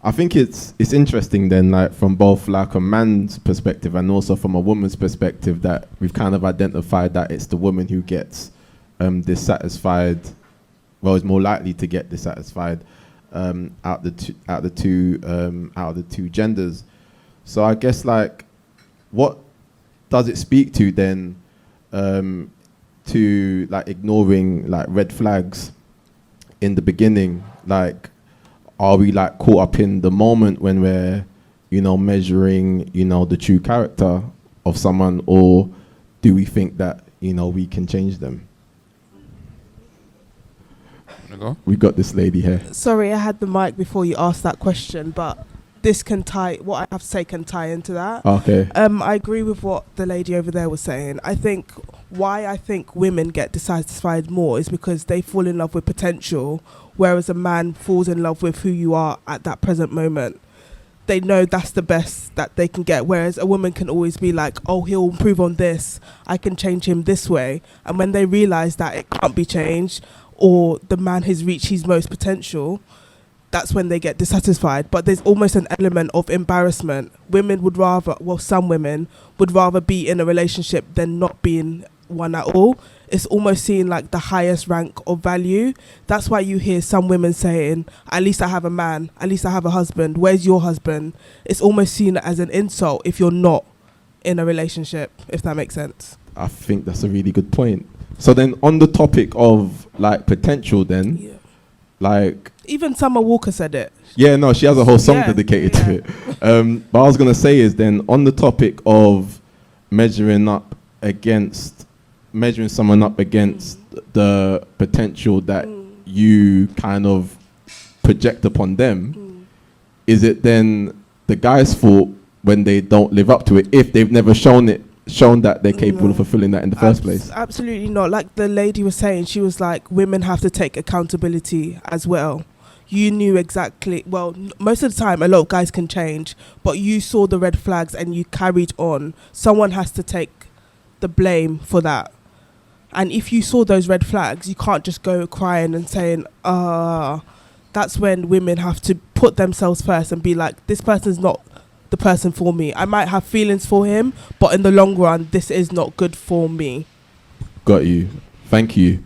I think it's interesting then, like from both like a man's perspective and also from a woman's perspective, that we've kind of identified that it's the woman who gets dissatisfied. Well, is more likely to get dissatisfied out the two genders. So I guess like, what does it speak to then, to like ignoring like red flags in the beginning? Like, are we like caught up in the moment when we're, measuring, the true character of someone, or do we think that, we can change them? We got this lady here. Sorry, I had the mic before you asked that question, but this can tie, what I have to say can tie into that. Okay. I agree with what the lady over there was saying. I think women get dissatisfied more is because they fall in love with potential, whereas a man falls in love with who you are at that present moment. They know that's the best that they can get, whereas a woman can always be like, oh, he'll improve on this, I can change him this way. And when they realize that it can't be changed, or the man has reached his most potential, that's when they get dissatisfied. But there's almost an element of embarrassment. Some women would rather be in a relationship than not be in one at all. It's almost seen like the highest rank of value. That's why you hear some women saying, at least I have a man, at least I have a husband, where's your husband? It's almost seen as an insult if you're not in a relationship, if that makes sense. I think that's a really good point. So then on the topic of like potential then, Yeah. like... Even Summer Walker said it. Yeah, no, she has a whole song dedicated to it. But I was going to say is then on the topic of measuring someone up against the potential that you kind of project upon them, is it then the guy's fault when they don't live up to it if they've never shown that they're capable of fulfilling that in the first place? Absolutely not. Like the lady was saying, she was like, women have to take accountability as well. You knew exactly, well, most of the time a lot of guys can change, but you saw the red flags and you carried on. Someone has to take the blame for that. And if you saw those red flags, you can't just go crying and saying, that's when women have to put themselves first and be like, this person's not the person for me. I might have feelings for him, but in the long run, this is not good for me. Got you. Thank you.